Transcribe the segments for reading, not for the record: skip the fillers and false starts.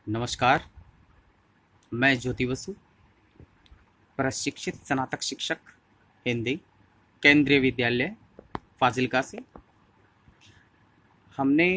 नमस्कार। मैं ज्योति बसु, प्रशिक्षित स्नातक शिक्षक हिंदी, केंद्रीय विद्यालय फाजिल्का से। हमने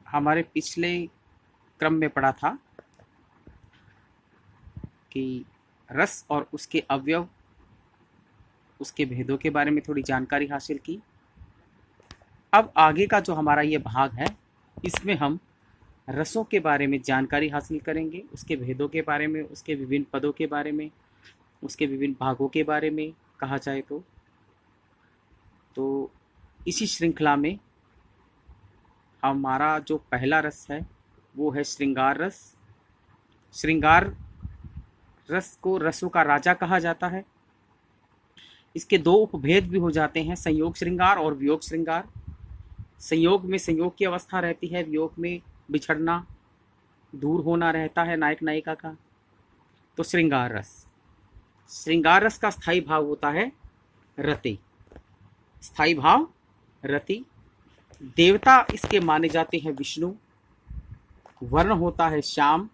हमारे पिछले क्रम में पढ़ा था कि रस और उसके अवयव, उसके भेदों के बारे में थोड़ी जानकारी हासिल की। अब आगे का जो हमारा ये भाग है, इसमें हम रसों के बारे में जानकारी हासिल करेंगे, उसके भेदों के बारे में, उसके विभिन्न पदों के बारे में, उसके विभिन्न भागों के बारे में कहा जाए तो इसी श्रृंखला में हमारा जो पहला रस है वो है श्रृंगार रस। श्रृंगार रस को रसों का राजा कहा जाता है। इसके दो उपभेद भी हो जाते हैं, संयोग श्रृंगार और वियोग श्रृंगार। संयोग में संयोग की अवस्था रहती है, वियोग में बिछड़ना, दूर होना रहता है नायक नायिका का। तो श्रृंगार रस का स्थायी भाव होता है रति। स्थायी भाव रति। देवता इसके माने जाते हैं विष्णु। वर्ण होता है श्याम,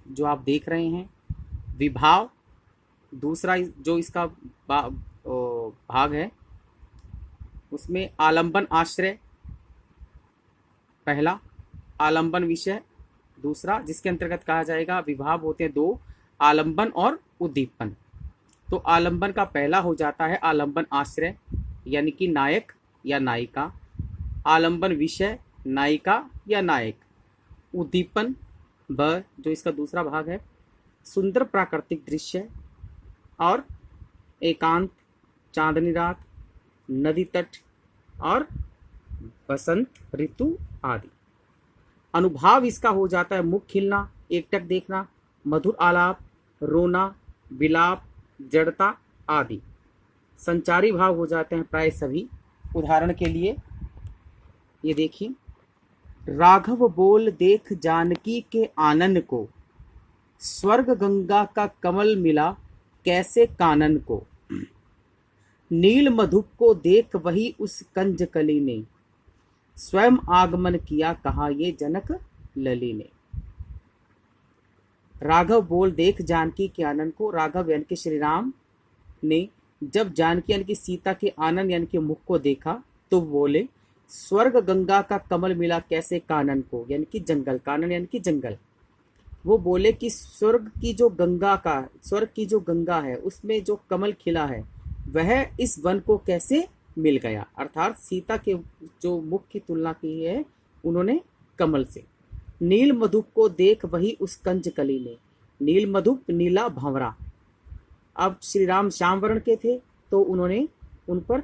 जो आप देख रहे हैं। विभाव दूसरा जो इसका भाग है, उसमें आलंबन आश्रय पहला, आलंबन विषय दूसरा, जिसके अंतर्गत कहा जाएगा विभाव होते हैं दो, आलंबन और उद्दीपन। तो आलंबन का पहला हो जाता है आलंबन आश्रय, यानी कि नायक या नायिका। आलंबन विषय नायिका या नायक। उद्दीपन ब, जो इसका दूसरा भाग है, सुंदर प्राकृतिक दृश्य और एकांत, चांदनी रात, नदी तट और बसंत ऋतु आदि। अनुभाव इसका हो जाता है मुख खिलना, एकटक देखना, मधुर आलाप, रोना, विलाप, जड़ता आदि। संचारी भाव हो जाते हैं प्राय सभी। उदाहरण के लिए ये देखिए, राघव बोल देख जानकी के आनन को, स्वर्ग गंगा का कमल मिला कैसे कानन को। नील मधुप को देख वही उस कंज कली ने, स्वयं आगमन किया कहा ये जनक लली ने। राघव बोल देख जानकी के आनंद को, राघव यानी कि श्री राम ने जब जानकी यानी कि सीता के आनंद यानी कि मुख को देखा तो बोले, स्वर्ग गंगा का कमल मिला कैसे कानन को, यानी कि जंगल, कानन यानी कि जंगल। वो बोले कि स्वर्ग की जो गंगा है उसमें जो कमल खिला है वह इस वन को कैसे मिल गया। अर्थात सीता के जो मुख की तुलना की है उन्होंने कमल से। नील मधुप को देख वही उस कंज कली ने। नील मधुप नीला भंवरा। अब श्री राम श्याम वर्ण के थे तो उन्होंने उन पर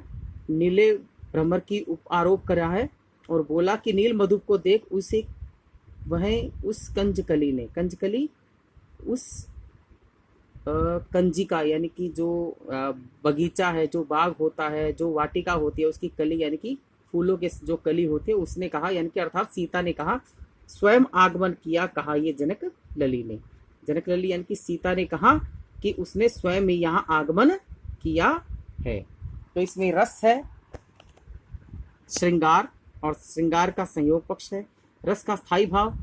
नीले भ्रमर की आरोप करा है और बोला कि नील मधुप को देख उसे वह उस कंजकली ने, कंजकली उस कंजिका यानी कि जो बगीचा है, जो बाग होता है, जो वाटिका होती है, उसकी कली यानी कि फूलों के जो कली होते हैं उसने कहा, यानी कि अर्थात सीता ने कहा, स्वयं आगमन किया कहा ये जनक लली ने। जनक लली यानी कि सीता ने कहा कि उसने स्वयं यहाँ आगमन किया है। तो इसमें रस है श्रृंगार और श्रृंगार का संयोग पक्ष है। रस का स्थायी भाव,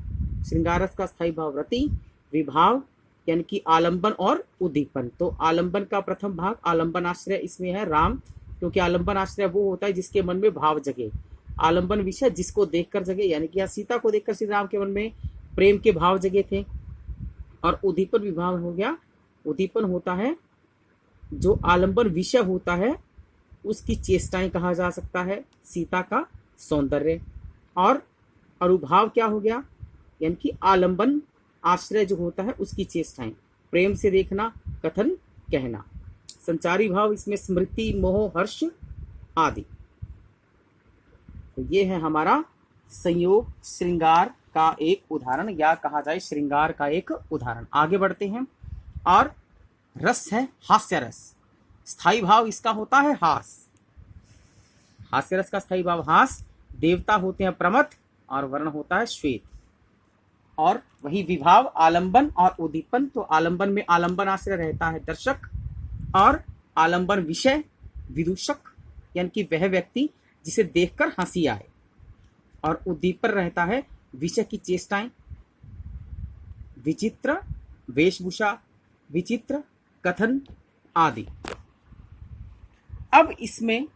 श्रृंगार रस का स्थायी भाव रति। विभाव यानी कि आलंबन और उद्दीपन। तो आलंबन का प्रथम भाग आलंबन आश्रय, इसमें है राम, क्योंकि आलंबन आश्रय वो होता है जिसके मन में भाव जगे। आलंबन विषय जिसको देखकर जगे, यानी कि यहाँ सीता को देखकर श्री राम के मन में प्रेम के भाव जगे थे। और उद्दीपन विभाव हो गया, उद्दीपन होता है जो आलंबन विषय होता है उसकी चेष्टाएं कहा जा सकता है, सीता का सौंदर्य। और अनुभाव क्या हो गया, यानी कि आलंबन आश्रय जो होता है उसकी चेष्टाएं, प्रेम से देखना, कथन कहना। संचारी भाव इसमें स्मृति, मोह, हर्ष आदि। तो ये है हमारा संयोग श्रृंगार का एक उदाहरण, या कहा जाए श्रृंगार का एक उदाहरण। आगे बढ़ते हैं। और रस है हास्य रस। स्थायी भाव इसका होता है हास। हास्य रस का स्थायी भाव हास। देवता होते हैं प्रमथ और वर्ण होता है श्वेत। और वही विभाव आलंबन और उद्दीपन। तो आलंबन में आलंबन आश्रय रहता है दर्शक, और आलंबन विषय विदूषक, यानी कि वह व्यक्ति जिसे देखकर हंसी आए। और उद्दीपन रहता है विषय की चेष्टाएं, विचित्र वेशभूषा, विचित्र कथन आदि। अब इसमें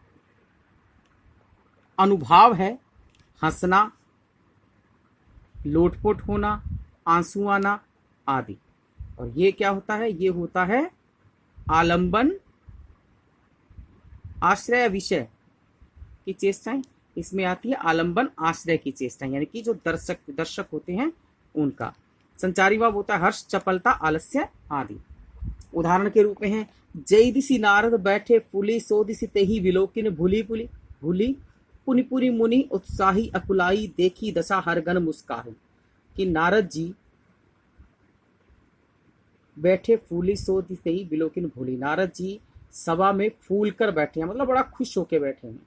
अनुभाव है हंसना, लोटपोट होना, आंसू आना आदि। और ये क्या होता है? ये होता है आलंबन आश्रय विषय की चेष्टाएं। इसमें आती है आलंबन आश्रय की चेष्टाएं, यानी कि जो दर्शक होते हैं उनका। संचारी भाव होता है हर्ष, चपलता, आलस्य आदि। उदाहरण के रूप में है जय दिसी नारद बैठे फूली, सो दिसी तेहि विलोकिन भूली पुली भूली, पुनि पुनि मुनि उत्साही अकुलाई, देखी दशा हर गण मुस्काही। कि नारद जी बैठे फूली, सो दिसी तेहि विलोकिन भूली। नारद जी सभा में फूल कर बैठे हैं, मतलब बड़ा खुश होके बैठे हैं,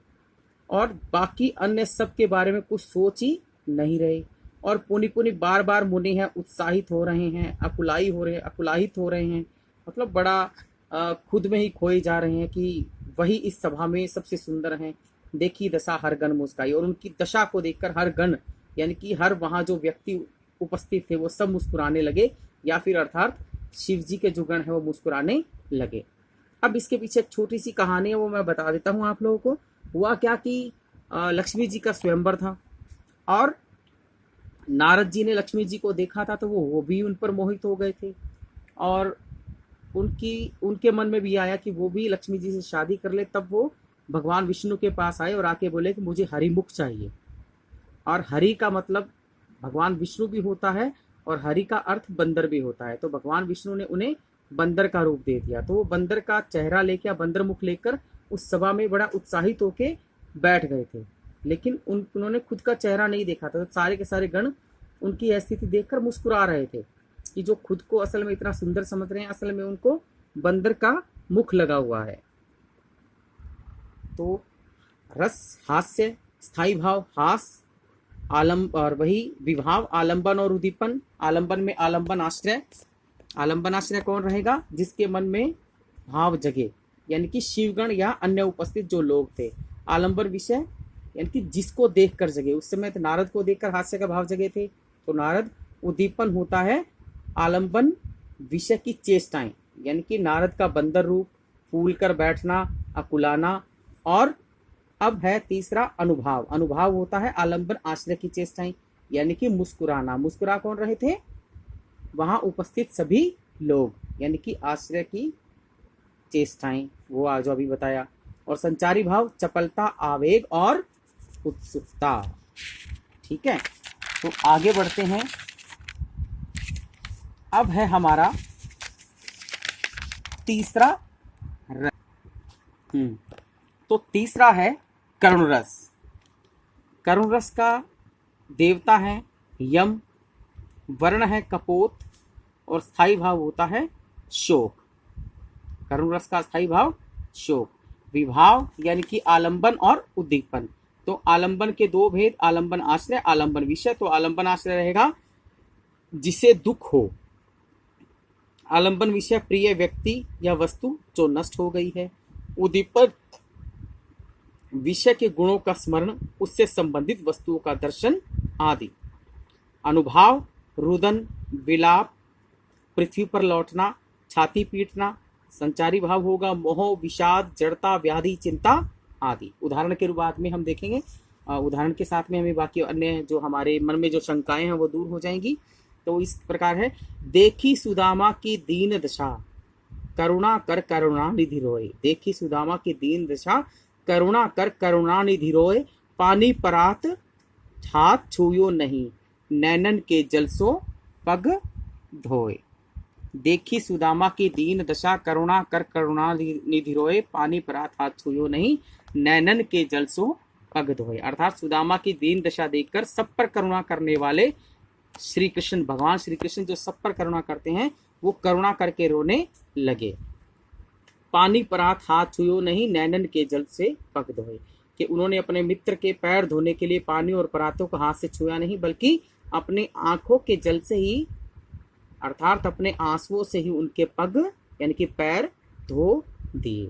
और बाकी अन्य सब के बारे में कुछ सोच ही नहीं रहे। और पुनि पुनि बार बार मुनि हैं उत्साहित हो रहे हैं, अकुलाहित हो रहे हैं, मतलब बड़ा खुद में ही खोए जा रहे हैं कि वही इस सभा में सबसे सुंदर हैं। देखी दशा हर गण मुस्काई, और उनकी दशा को देखकर हर गण यानी कि हर वहाँ जो व्यक्ति उपस्थित थे वो सब मुस्कुराने लगे, या फिर अर्थात शिव जी के जो गण है वो मुस्कुराने लगे। अब इसके पीछे एक छोटी सी कहानी है, वो मैं बता देता हूँ आप लोगों को। हुआ क्या कि लक्ष्मी जी का स्वयंवर था, और नारद जी ने लक्ष्मी जी को देखा था तो वो भी उन पर मोहित हो गए थे, और उनके मन में भी आया कि वो भी लक्ष्मी जी से शादी कर ले। तब वो भगवान विष्णु के पास आए और आके बोले कि मुझे हरिमुख चाहिए। और हरि का मतलब भगवान विष्णु भी होता है, और हरि का अर्थ बंदर भी होता है। तो भगवान विष्णु ने उन्हें बंदर का रूप दे दिया, तो वो बंदर का चेहरा लेकर, बंदर मुख लेकर उस सभा में बड़ा उत्साहित होके बैठ गए थे। लेकिन उन्होंने खुद का चेहरा नहीं देखा था, तो सारे के सारे गण उनकी स्थिति देखकर मुस्कुरा रहे थे कि जो खुद को असल में इतना सुंदर समझ रहे हैं, असल में उनको बंदर का मुख लगा हुआ है। तो रस, हास्य, स्थाई भाव, हास, और वही विभाव, आलंबन और उद्दीपन। आलंबन में आलंबन आश्रय। आलंबन आश्रय कौन रहेगा? जिसके मन में भाव जगे, यानी कि शिवगण या अन्य उपस्थित जो लोग थे। आलंबन विषय यानी कि जिसको देखकर जगे। उस समय तो नारद को देखकर हास्य का भाव जगे थे, तो नारद। उद्दीपन होता है आलंबन विषय की चेष्टाएं, यानी कि नारद का बंदर रूप, फूल कर बैठना, अकुलाना। और अब है तीसरा अनुभाव। अनुभाव होता है आलंबन आश्रय की चेष्टाएं, यानी कि मुस्कुराना। मुस्कुरा कौन रहे थे? वहां उपस्थित सभी लोग, यानी कि आश्रय की चेष्टाएं, वो आज अभी बताया। और संचारी भाव चपलता, आवेग और उत्सुकता। ठीक है, तो आगे बढ़ते हैं। अब है हमारा तीसरा तो तीसरा है करुण रस। करुण रस का देवता है यम, वर्ण है कपोत, और स्थायी भाव होता है शोक। करुण रस का स्थायी भाव शोक। विभाव यानी कि आलंबन और उद्दीपन। तो आलंबन के दो भेद, आलंबन आश्रय, आलंबन विषय। तो आलंबन आश्रय रहेगा जिसे दुख हो। आलंबन विषय प्रिय व्यक्ति या वस्तु जो नष्ट हो गई है। उद्दीपन विषय के गुणों का स्मरण, उससे संबंधित वस्तुओं का दर्शन आदि। अनुभाव रुदन, विलाप, पृथ्वी पर लौटना, छाती पीटना। संचारी भाव होगा मोह, विषाद, जड़ता, व्याधि, चिंता आदि। उदाहरण के बाद में हम देखेंगे, उदाहरण के साथ में हमें बाकी अन्य जो हमारे मन में जो शंकाएं हैं वो दूर हो जाएंगी। तो इस प्रकार है, देखी सुदामा की दीन दशा, करुणा कर करुणा निधि रोए। देखी सुदामा की दीन दशा, करुणा कर करुणा निधि रोए। पानी परात हाथ छुयो नहीं, नैनन के जल सो पग धोए। देखी सुदामा की दीन दशा, करुणा कर करुणा निधि रोए। पानी परात हाथ छुयो नहीं, नैनन के जल सो पग धोए। अर्थात सुदामा की दीन दशा देखकर सब पर करुणा करने वाले श्री कृष्ण, भगवान श्री कृष्ण जो सब पर करुणा करते हैं, वो करुणा करके रोने लगे। पानी परात हाथ छुयो नहीं, नैनन के जल से पग धोए। कि उन्होंने अपने मित्र के पैर धोने के लिए पानी और परातों को हाथ से छुआ नहीं, बल्कि अपने आंखों के जल से ही, अर्थात अपने आंसुओं से ही उनके पग यानी कि पैर धो दिए।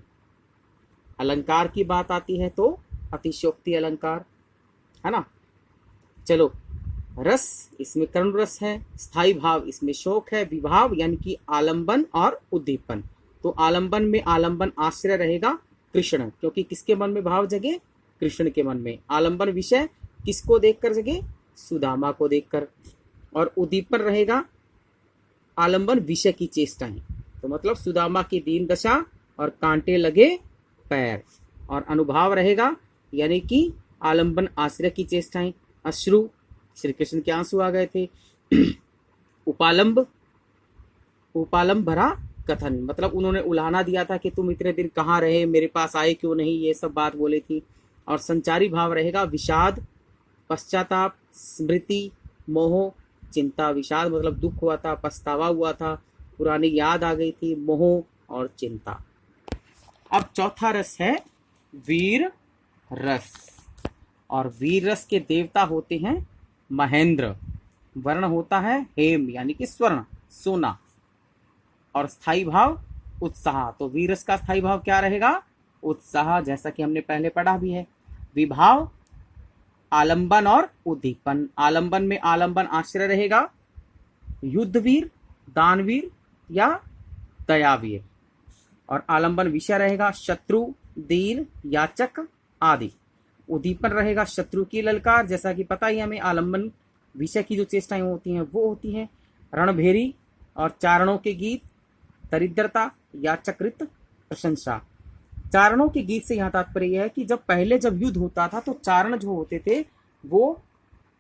अलंकार की बात आती है तो अतिशयोक्ति अलंकार है ना। चलो, रस इसमें करुण रस है, स्थाई भाव इसमें शोक है, विभाव यानी कि आलंबन और उद्दीपन। तो आलंबन में आलंबन आश्रय रहेगा कृष्ण, क्योंकि किसके मन में भाव जगे? कृष्ण के मन में। आलंबन विषय किसको देखकर जगे? सुदामा को देखकर। और उद्दीपन रहेगा आलंबन विषय की चेष्टाएं, तो मतलब सुदामा की दीन दशा और कांटे लगे पैर। और अनुभाव रहेगा यानी कि आलंबन आश्रय की चेष्टाएं, अश्रु, श्री कृष्ण के आंसू आ गए थे। उपालंब, उपालंब भरा कथन, मतलब उन्होंने उलाहना दिया था कि तुम इतने दिन कहाँ रहे, मेरे पास आए क्यों नहीं, ये सब बात बोली थी। और संचारी भाव रहेगा विषाद, पश्चाताप, स्मृति, मोह, चिंता। विषाद मतलब दुख हुआ था, पछतावा हुआ था, पुरानी याद आ गई थी, मोह और चिंता। अब चौथा रस है वीर रस, और वीर रस के देवता होते हैं महेंद्र। वर्ण होता है हेम यानी कि स्वर्ण, सोना। और स्थाई भाव उत्साह, तो वीर रस का स्थाई भाव क्या रहेगा? उत्साह, जैसा कि हमने पहले पढ़ा भी है। विभाव आलंबन और उद्दीपन, आलंबन में आलंबन आश्रय रहेगा युद्धवीर, दानवीर या दयावीर। और आलंबन विषय रहेगा शत्रु, दीन, याचक आदि। उद्दीपन रहेगा शत्रु की ललकार, जैसा कि पता ही हमें आलंबन विषय की जो चेष्टाएं होती हैं वो होती हैं रणभेरी और चारणों के गीत, दरिद्रता, याचकृत प्रशंसा। चारणों के गीत से यहाँ तात्पर्य है कि जब पहले जब युद्ध होता था तो चारण जो होते थे वो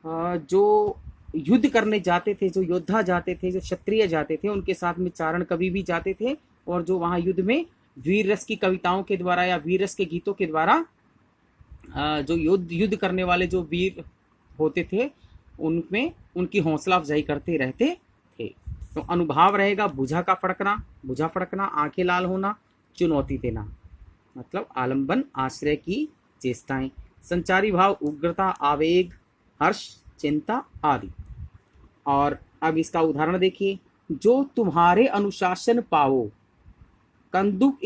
जो युद्ध करने जाते थे, जो योद्धा जाते थे, जो क्षत्रिय जाते थे, उनके साथ में चारण कवि भी जाते थे। और जो वहाँ युद्ध में वीर रस की कविताओं के द्वारा या वीर रस के गीतों के द्वारा जो युद्ध करने वाले जो वीर होते थे उनमें उनकी हौसला अफजाई करते रहते थे। तो अनुभाव रहेगा भुजा का फड़कना, भुजा फड़कना, आंखें लाल होना, चुनौती देना, मतलब आलंबन आश्रय की चेष्टाएं। संचारी भाव उग्रता, आवेग, हर्ष, चिंता आदि। और अब इसका उदाहरण देखिए, जो तुम्हारे अनुशासन पाओ, कंदुक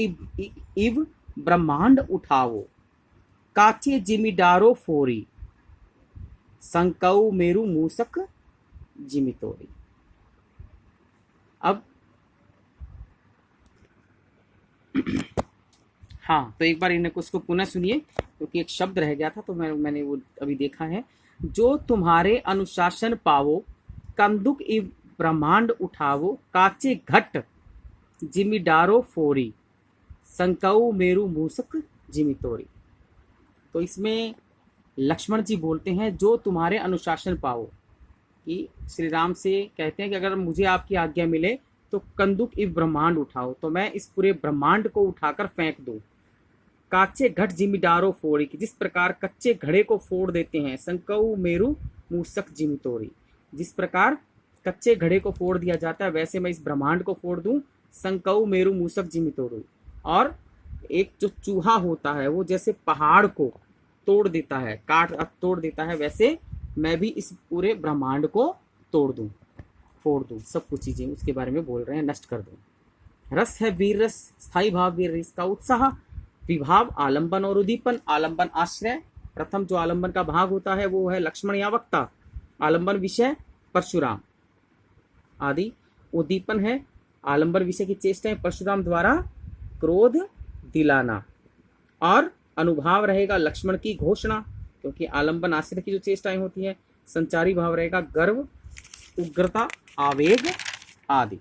इव ब्रह्मांड उठाओ, काचे जिमीदारो फोरी, संकऊ मेरु मूसक जिमितोरी। अब हाँ, तो एक बार इन्हें उसको पुनः सुनिए, क्योंकि एक शब्द रह गया था तो मैंने वो अभी देखा है। जो तुम्हारे अनुशासन पावो, कंदुक इव ब्रह्मांड उठावो, काचे घट जिमीदारो फोरी, संकऊ मेरु मूसक जिमितोरी। तो इसमें लक्ष्मण जी बोलते हैं जो तुम्हारे अनुशासन पाओ, कि श्री राम से कहते हैं कि अगर मुझे आपकी आज्ञा मिले तो कंदुक इव ब्रह्मांड उठाओ, तो मैं इस पूरे ब्रह्मांड को उठाकर फेंक दूं। काचे घट जिमीदारो फोड़ी, कि जिस प्रकार कच्चे घड़े को फोड़ देते हैं, संकऊ मेरु मूसक जिमितोरी, जिस प्रकार कच्चे घड़े को फोड़ दिया जाता है वैसे मैं इस ब्रह्मांड को फोड़ दूं, संकऊ मेरु मूसक जिमितोरी। और एक जो चूहा होता है वो जैसे पहाड़ को तोड़ देता है, काट तोड़ देता है, वैसे मैं भी इस पूरे ब्रह्मांड को तोड़ दूं, फोड़ दूं, सब कुछ चीजें उसके बारे में बोल रहे हैं, नष्ट कर दूं। रस है वीर रस, स्थाई भाव वीर रस का उत्साह। विभाव आलंबन और उद्दीपन, आलंबन आश्रय, प्रथम जो आलंबन का भाग होता है वो है लक्ष्मण या वक्ता, आलंबन विषय परशुराम आदि। उद्दीपन है आलंबन विषय की चेष्टाएं, परशुराम द्वारा क्रोध दिलाना। और अनुभाव रहेगा लक्ष्मण की घोषणा, क्योंकि आलंबन आश्रय की जो चेष्टाएं होती हैं। संचारी भाव रहेगा गर्व, उग्रता, आवेग आदि।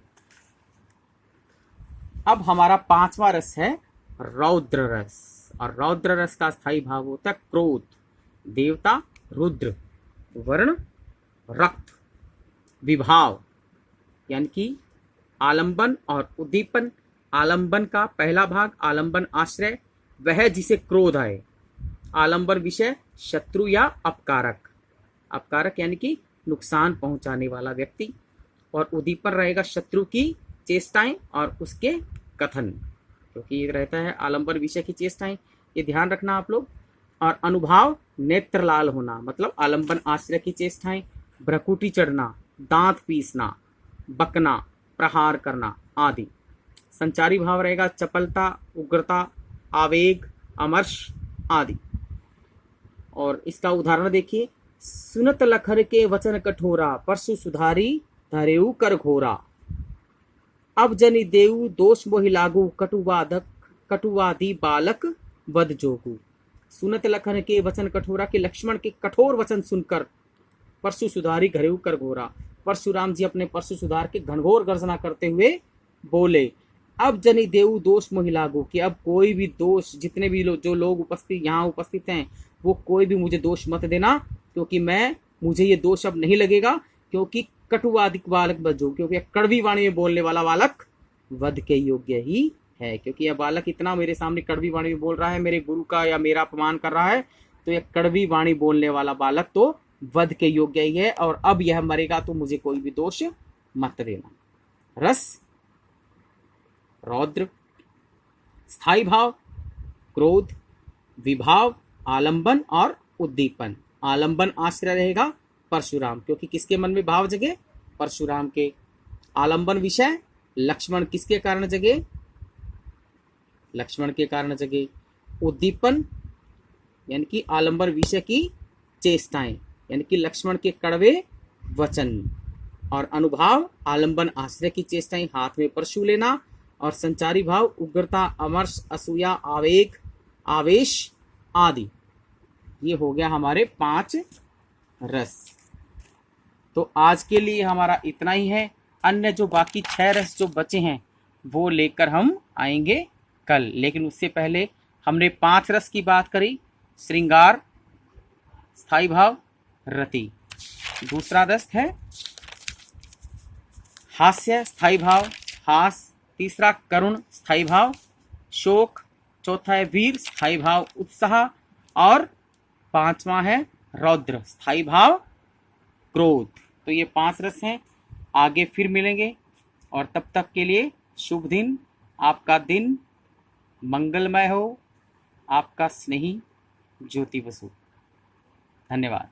अब हमारा पांचवा रस है रौद्र रस, और रौद्र रस का स्थायी भाव होता है क्रोध, देवता रुद्र, वर्ण रक्त, विभाव यानी कि आलंबन और उद्दीपन। आलंबन का पहला भाग आलंबन आश्रय, वह जिसे क्रोध आए। आलंबन विषय शत्रु या अपकारक, अपकारक यानी कि नुकसान पहुंचाने वाला व्यक्ति। और उद्दीपन रहेगा शत्रु की चेष्टाएं और उसके कथन, क्योंकि ये रहता है आलंबन विषय की चेष्टाएं, ये ध्यान रखना आप लोग। और अनुभाव नेत्र लाल होना, मतलब आलंबन आश्रय की चेष्टाएं, भ्रकुटी चढ़ना, दांत पीसना, बकना, प्रहार करना आदि। संचारी भाव रहेगा चपलता, उग्रता, आवेग, अमर्ष आदि। और इसका उदाहरण देखिए, सुनत लखर के वचन कठोरा, परसु सुधारी धरेऊ कर घोरा। अब जनि देऊ दोष मोहि लागू, कटुवादी बालक बद जोगू। सुनत लखन के वचन कठोरा, के लक्ष्मण के कठोर वचन सुनकर परशु सुधारी घरेऊ कर घोरा। परशुराम जी अपने परशु सुधार के घनघोर गर्जना करते हुए बोले, अब जनि देऊ दोष मोहि लागू, कि अब कोई भी दोष, जितने भी जो लोग यहाँ उपस्थित हैं, वो कोई भी मुझे दोष मत देना, क्योंकि मुझे ये दोष अब नहीं लगेगा, क्योंकि कटुवादिक बालक बजो, क्योंकि कड़वी वाणी में बोलने वाला बालक वध के योग्य ही है। क्योंकि यह बालक इतना मेरे सामने कड़वी वाणी में बोल रहा है, मेरे गुरु का या मेरा अपमान कर रहा है, तो यह कड़वी वाणी बोलने वाला बालक तो वध के योग्य ही है, और अब यह मरेगा तो मुझे कोई भी दोष मत देना। रस रौद्र, स्थाई भाव क्रोध, विभाव आलंबन और उद्दीपन। आलंबन आश्रय रहेगा परशुराम, क्योंकि किसके मन में भाव जगे? परशुराम के। आलंबन विषय लक्ष्मण, किसके कारण जगे? लक्ष्मण के कारण जगे। उद्दीपन यानी कि आलंबन विषय की चेष्टाएं, यानी कि लक्ष्मण के कड़वे वचन। और अनुभाव आलंबन आश्रय की चेष्टाएं, हाथ में परशु लेना। और संचारी भाव उग्रता, अमर्ष, असूया, आवेग, आवेश आदि। ये हो गया हमारे 5 रस। तो आज के लिए हमारा इतना ही है। अन्य जो बाकी 6 रस जो बचे हैं वो लेकर हम आएंगे कल। लेकिन उससे पहले हमने 5 रस की बात करी। श्रृंगार, स्थाई भाव, रति। दूसरा रस है हास्य, स्थाई भाव, हास। तीसरा करुण, स्थाई भाव, शोक। चौथा है वीर, स्थाई भाव, उत्साह। और 5वां है रौद्र, स्थाई भाव, क्रोध। तो ये 5 रस हैं। आगे फिर मिलेंगे, और तब तक के लिए शुभ दिन। आपका दिन मंगलमय हो। आपका स्नेही ज्योति बसु। धन्यवाद।